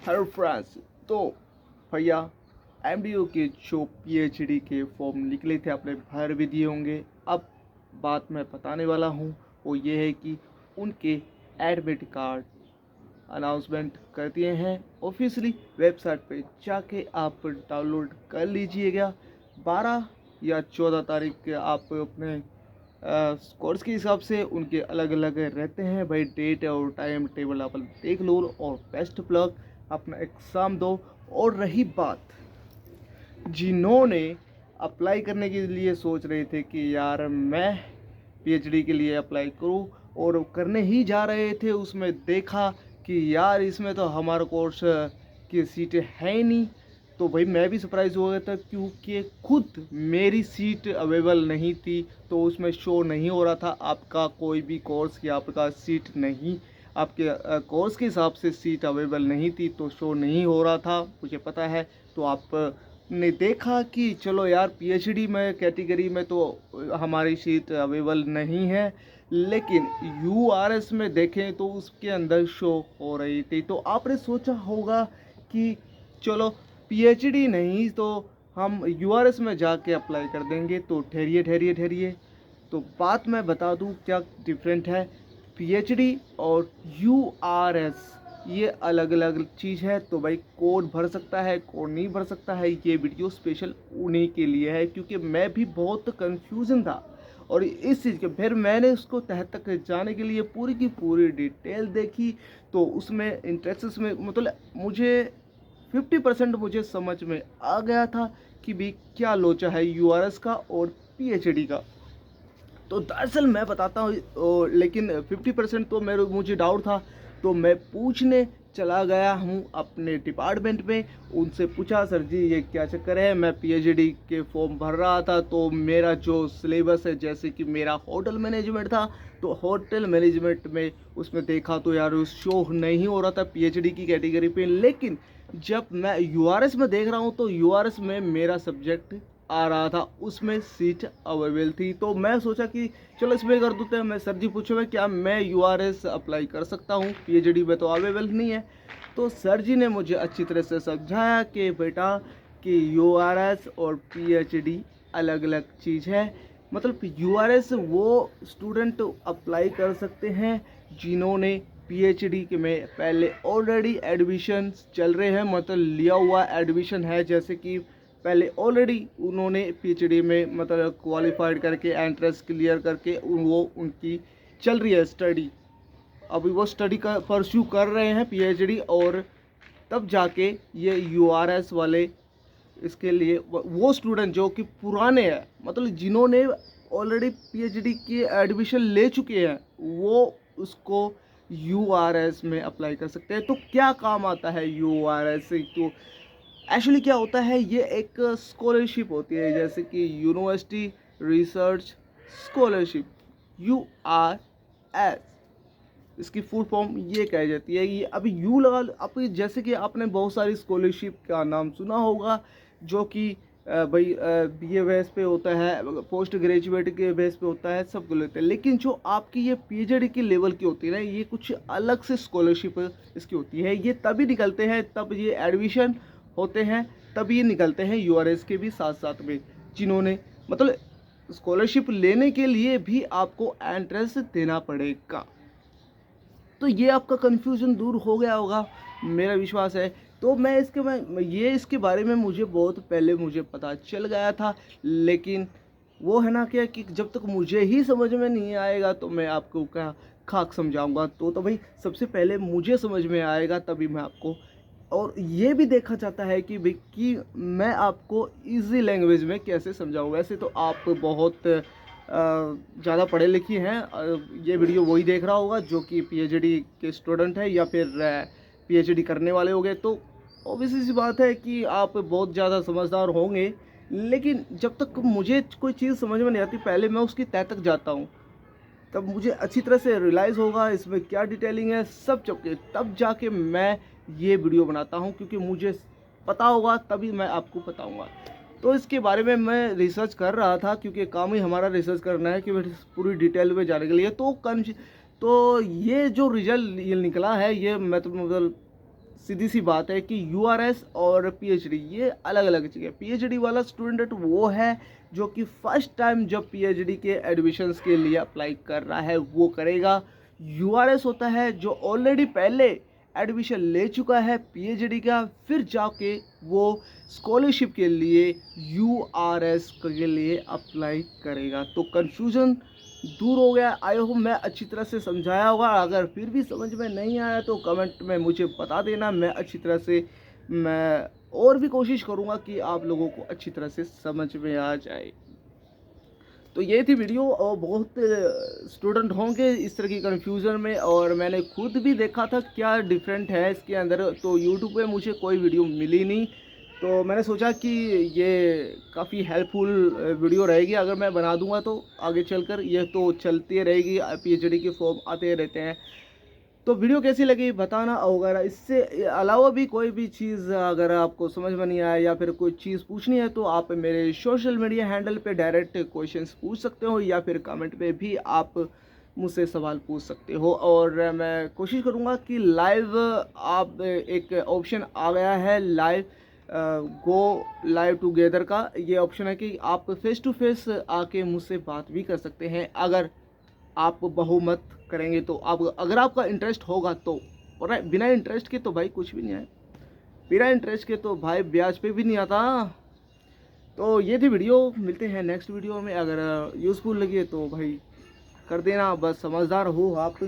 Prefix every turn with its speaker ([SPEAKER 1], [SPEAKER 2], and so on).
[SPEAKER 1] Hello friends. तो भैया MDO के जो पीएचडी के फॉर्म निकले थे आपने भर भी दिए होंगे। अब बात मैं बताने वाला हूँ वो ये है कि उनके एडमिट कार्ड अनाउंसमेंट कर दिए हैं ऑफिशियली। वेबसाइट पे जाके आप डाउनलोड कर लीजिएगा। 12 या 14 तारीख के आप अपने कोर्स के हिसाब से उनके अलग अलग रहते हैं भाई। डेट और टाइम टेबल आप देख लो और बेस्ट ऑफ लक, अपना एग्ज़ाम दो। और रही बात जिन्होंने अप्लाई करने के लिए सोच रहे थे कि यार मैं पीएचडी के लिए अप्लाई करूं और करने ही जा रहे थे, उसमें देखा कि यार इसमें तो हमारा कोर्स की सीटें है ही नहीं। तो भाई मैं भी सरप्राइज़ हो गया था क्योंकि खुद मेरी सीट अवेलेबल नहीं थी। तो उसमें शो नहीं हो रहा था आपका कोई भी कोर्स कि आपका सीट नहीं, आपके कोर्स के हिसाब से सीट अवेलेबल नहीं थी तो शो नहीं हो रहा था, मुझे पता है। तो आपने देखा कि चलो यार पीएचडी में कैटेगरी में तो हमारी सीट अवेलेबल नहीं है, लेकिन यूआरएस में देखें तो उसके अंदर शो हो रही थी। तो आपने सोचा होगा कि चलो पीएचडी नहीं तो हम यूआरएस में जाके अप्लाई कर देंगे। तो ठहरिए ठहरिए ठहरिए, तो बात मैं बता दूं क्या डिफरेंट है। पीएचडी और यूआरएस ये अलग अलग चीज़ है। तो भाई कौन भर सकता है कौन नहीं भर सकता है, ये वीडियो स्पेशल उन्हीं के लिए है क्योंकि मैं भी बहुत कंफ्यूजन था। और इस चीज़ के फिर मैंने उसको तह तक जाने के लिए पूरी की पूरी डिटेल देखी। तो उसमें इंटरेस्ट में मतलब मुझे 50% मुझे समझ में आ गया था कि भी क्या लोचा है यूआरएस का और पीएचडी का। तो दरअसल मैं बताता हूँ, लेकिन 50% तो मुझे डाउट था। तो मैं पूछने चला गया हूँ अपने डिपार्टमेंट में, उनसे पूछा सर जी ये क्या चक्कर है। मैं पीएचडी के फॉर्म भर रहा था तो मेरा जो सिलेबस है जैसे कि मेरा होटल मैनेजमेंट था, तो होटल मैनेजमेंट में उसमें देखा तो यार शो नहीं हो रहा था पीएचडी की कैटेगरी पे। लेकिन जब मैं यूआरएस में देख रहा हूँ तो यूआरएस में मेरा सब्जेक्ट आ रहा था, उसमें सीट अवेलेबल थी। तो मैं सोचा कि चलो इसमें कर देते हैं। मैं सर जी पूछे हुए क्या मैं यूआरएस अप्लाई कर सकता हूँ, पीएचडी में तो अवेलेबल नहीं है। तो सर जी ने मुझे अच्छी तरह से समझाया कि बेटा कि यूआरएस और पीएचडी अलग अलग चीज़ है। मतलब यूआरएस वो स्टूडेंट अप्लाई कर सकते हैं जिन्होंने पीएचडी के में पहले ऑलरेडी एडमिशन चल रहे हैं, मतलब लिया हुआ एडमिशन है। जैसे कि पहले ऑलरेडी उन्होंने पीएचडी में मतलब क्वालिफाइड करके एंट्रेंस क्लियर करके वो उनकी चल रही है स्टडी, अभी वो स्टडी का परस्यू कर रहे हैं पीएचडी। और तब जाके ये यूआरएस वाले इसके लिए वो स्टूडेंट जो कि पुराने हैं, मतलब जिन्होंने ऑलरेडी पीएचडी की एडमिशन ले चुके हैं, वो उसको यूआरएस में अप्लाई कर सकते हैं। तो क्या काम आता है यूआरएस से? तो एक्चुअली क्या होता है, ये एक स्कॉलरशिप होती है जैसे कि यूनिवर्सिटी रिसर्च स्कॉलरशिप, यूआरएस इसकी फुल फॉर्म ये कह जाती है। ये अभी यू लगा आप, जैसे कि आपने बहुत सारी स्कॉलरशिप का नाम सुना होगा जो कि भाई बीए बेस पे होता है, पोस्ट ग्रेजुएट के बेस पे होता है, सब लेते हैं। लेकिन जो आपकी ये पीएचडी की लेवल की होती है ना, ये कुछ अलग से स्कॉलरशिप इसकी होती है। ये तभी निकलते हैं तब ये एडमिशन होते हैं, तब ये निकलते हैं यूआरएस के भी साथ साथ में, जिन्होंने मतलब स्कॉलरशिप लेने के लिए भी आपको एंट्रेंस देना पड़ेगा। तो ये आपका कन्फ्यूज़न दूर हो गया होगा, मेरा विश्वास है। तो मैं इसके बारे में मुझे बहुत पहले मुझे पता चल गया था, लेकिन वो है ना क्या कि जब तक मुझे ही समझ में नहीं आएगा तो मैं आपको क्या खाक समझाऊंगा। तो भाई सबसे पहले मुझे समझ में आएगा तभी मैं आपको, और ये भी देखा जाता है कि भाई कि मैं आपको इजी लैंग्वेज में कैसे समझाऊँ। वैसे तो आप बहुत ज़्यादा पढ़े लिखे हैं, ये वीडियो वही देख रहा होगा जो कि पीएचडी के स्टूडेंट है या फिर पीएचडी करने वाले होंगे। तो ऑब्वियसली सी बात है कि आप बहुत ज़्यादा समझदार होंगे। लेकिन जब तक मुझे कोई चीज़ समझ में नहीं आती पहले मैं उसकी तह तक जाता हूँ, तब मुझे अच्छी तरह से रियलाइज़ होगा इसमें क्या डिटेलिंग है सब चुके, तब जाके मैं ये वीडियो बनाता हूँ क्योंकि मुझे पता होगा तभी मैं आपको बताऊँगा। तो इसके बारे में मैं रिसर्च कर रहा था क्योंकि काम ही हमारा रिसर्च करना है कि पूरी डिटेल में जाने के लिए। तो ये जो रिजल्ट ये निकला है ये मतलब सीधी सी बात है कि यूआरएस और पीएचडी ये अलग अलग चीज़ है। पीएचडी वाला स्टूडेंट वो है जो कि फर्स्ट टाइम जब पीएचडी के एडमिशन्स के लिए अप्लाई कर रहा है वो करेगा। यूआरएस होता है जो ऑलरेडी पहले एडमिशन ले चुका है पीएचडी का, फिर जाके वो स्कॉलरशिप के लिए यूआरएस के लिए अप्लाई करेगा। तो कन्फ्यूज़न दूर हो गया। आई होप मैं अच्छी तरह से समझाया होगा। अगर फिर भी समझ में नहीं आया तो कमेंट में मुझे बता देना। मैं अच्छी तरह से मैं और भी कोशिश करूँगा कि आप लोगों को अच्छी तरह से समझ में आ जाए। तो ये थी वीडियो, और बहुत स्टूडेंट होंगे इस तरह की कन्फ्यूज़न में, और मैंने खुद भी देखा था क्या डिफरेंट है इसके अंदर। तो यूट्यूब पे मुझे कोई वीडियो मिली नहीं, तो मैंने सोचा कि ये काफ़ी हेल्पफुल वीडियो रहेगी अगर मैं बना दूंगा तो आगे चलकर। ये तो चलती रहेगी, पीएचडी के फॉर्म आते रहते हैं। तो वीडियो कैसी लगी बताना। वगैरह इससे अलावा भी कोई भी चीज़ अगर आपको समझ में नहीं आया या फिर कोई चीज़ पूछनी है तो आप मेरे सोशल मीडिया हैंडल पे डायरेक्ट क्वेश्चंस पूछ सकते हो, या फिर कमेंट पे भी आप मुझसे सवाल पूछ सकते हो। और मैं कोशिश करूँगा कि लाइव, आप एक ऑप्शन आ गया है लाइव, गो लाइव टुगेदर का ये ऑप्शन है कि आप फेस टू फेस आके मुझसे बात भी कर सकते हैं अगर आप बहुमत करेंगे तो। आप अगर आपका इंटरेस्ट होगा तो, और बिना इंटरेस्ट के तो भाई कुछ भी नहीं है, बिना इंटरेस्ट के तो भाई ब्याज पे भी नहीं आता। तो ये थी वीडियो, मिलते हैं नेक्स्ट वीडियो में। अगर यूज़फुल लगी तो भाई कर देना, बस समझदार हो आप।